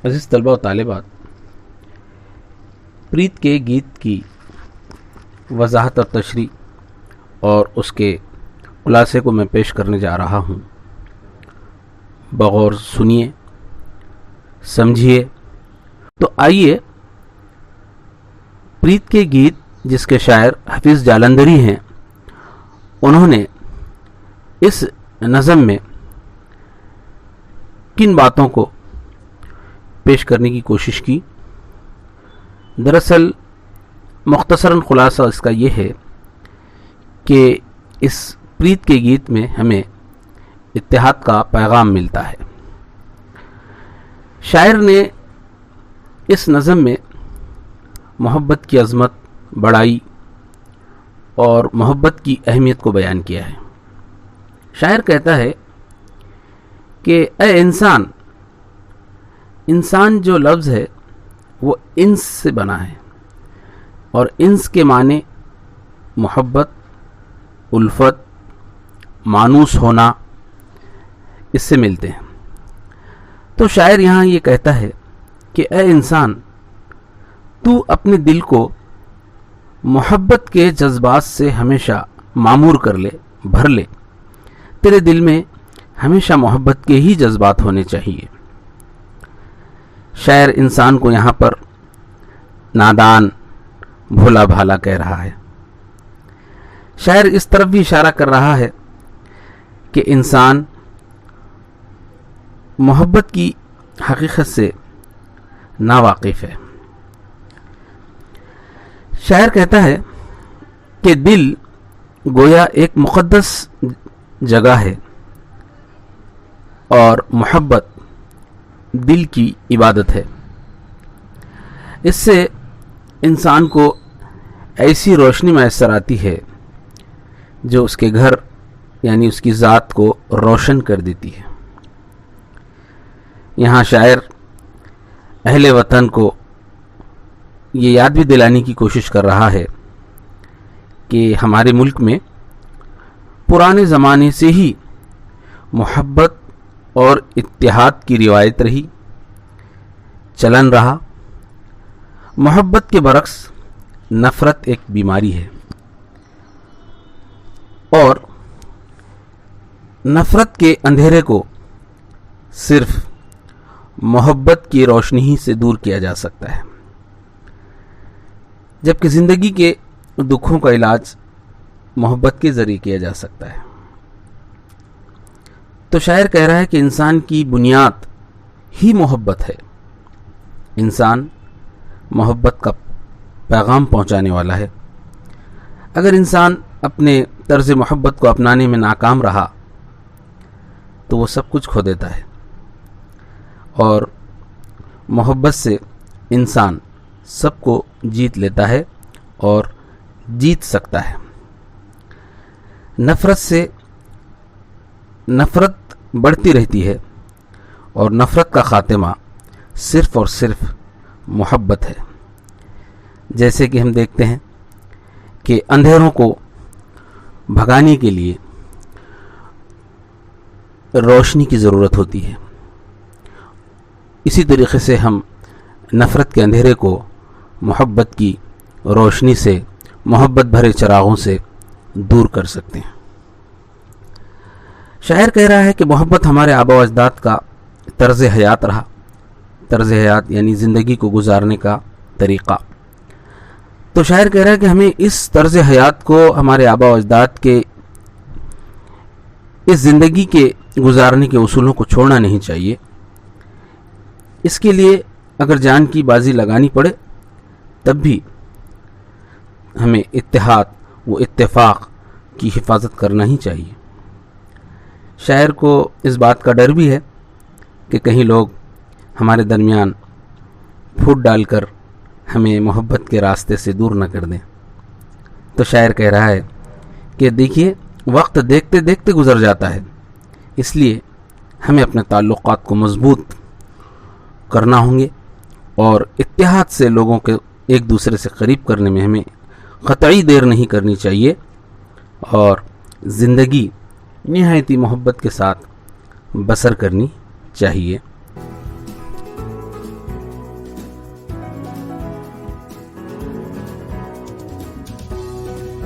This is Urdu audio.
عزیز طلبہ و طالبات، پریت کے گیت کی وضاحت اور تشریح اور اس کے خلاصے کو میں پیش کرنے جا رہا ہوں۔ بغور سنیے، سمجھیے۔ تو آئیے، پریت کے گیت جس کے شاعر حفیظ جالندھری ہیں، انہوں نے اس نظم میں کن باتوں کو پیش کرنے کی کوشش کی۔ دراصل مختصراً خلاصہ اس کا یہ ہے کہ اس پریت کے گیت میں ہمیں اتحاد کا پیغام ملتا ہے۔ شاعر نے اس نظم میں محبت کی عظمت، بڑائی اور محبت کی اہمیت کو بیان کیا ہے۔ شاعر کہتا ہے کہ اے انسان، انسان جو لفظ ہے وہ انس سے بنا ہے، اور انس کے معنی محبت، الفت، مانوس ہونا، اس سے ملتے ہیں۔ تو شاعر یہاں یہ کہتا ہے کہ اے انسان، تو اپنے دل کو محبت کے جذبات سے ہمیشہ معمور کر لے، بھر لے۔ تیرے دل میں ہمیشہ محبت کے ہی جذبات ہونے چاہیے۔ شاعر انسان کو یہاں پر نادان، بھولا بھالا کہہ رہا ہے۔ شاعر اس طرف بھی اشارہ کر رہا ہے کہ انسان محبت کی حقیقت سے ناواقف ہے۔ شاعر کہتا ہے کہ دل گویا ایک مقدس جگہ ہے، اور محبت دل کی عبادت ہے۔ اس سے انسان کو ایسی روشنی میسر آتی ہے جو اس کے گھر یعنی اس کی ذات کو روشن کر دیتی ہے۔ یہاں شاعر اہل وطن کو یہ یاد بھی دلانے کی کوشش کر رہا ہے کہ ہمارے ملک میں پرانے زمانے سے ہی محبت اور اتحاد کی روایت رہی، چلن رہا۔ محبت کے برعکس نفرت ایک بیماری ہے، اور نفرت کے اندھیرے کو صرف محبت کی روشنی ہی سے دور کیا جا سکتا ہے، جبکہ زندگی کے دکھوں کا علاج محبت کے ذریعے کیا جا سکتا ہے۔ تو شاعر کہہ رہا ہے کہ انسان کی بنیاد ہی محبت ہے۔ انسان محبت کا پیغام پہنچانے والا ہے۔ اگر انسان اپنے طرز محبت کو اپنانے میں ناکام رہا تو وہ سب کچھ کھو دیتا ہے، اور محبت سے انسان سب کو جیت لیتا ہے اور جیت سکتا ہے۔ نفرت سے نفرت بڑھتی رہتی ہے، اور نفرت کا خاتمہ صرف اور صرف محبت ہے۔ جیسے کہ ہم دیکھتے ہیں کہ اندھیروں کو بھگانے کے لیے روشنی کی ضرورت ہوتی ہے، اسی طریقے سے ہم نفرت کے اندھیرے کو محبت کی روشنی سے، محبت بھرے چراغوں سے دور کر سکتے ہیں۔ شاعر کہہ رہا ہے کہ محبت ہمارے آباء و اجداد کا طرز حیات رہا۔ طرز حیات یعنی زندگی کو گزارنے کا طریقہ۔ تو شاعر کہہ رہا ہے کہ ہمیں اس طرز حیات کو، ہمارے آباء و اجداد کے اس زندگی کے گزارنے کے اصولوں کو چھوڑنا نہیں چاہیے۔ اس کے لیے اگر جان کی بازی لگانی پڑے تب بھی ہمیں اتحاد و اتفاق کی حفاظت کرنا ہی چاہیے۔ شاعر کو اس بات کا ڈر بھی ہے کہ کہیں لوگ ہمارے درمیان پھوٹ ڈال کر ہمیں محبت کے راستے سے دور نہ کر دیں۔ تو شاعر کہہ رہا ہے کہ دیکھیے، وقت دیکھتے دیکھتے گزر جاتا ہے، اس لیے ہمیں اپنے تعلقات کو مضبوط کرنا ہوں گے، اور اتحاد سے لوگوں کے ایک دوسرے سے قریب کرنے میں ہمیں قطعی دیر نہیں کرنی چاہیے، اور زندگی نہایت محبت کے ساتھ بسر کرنی چاہیے۔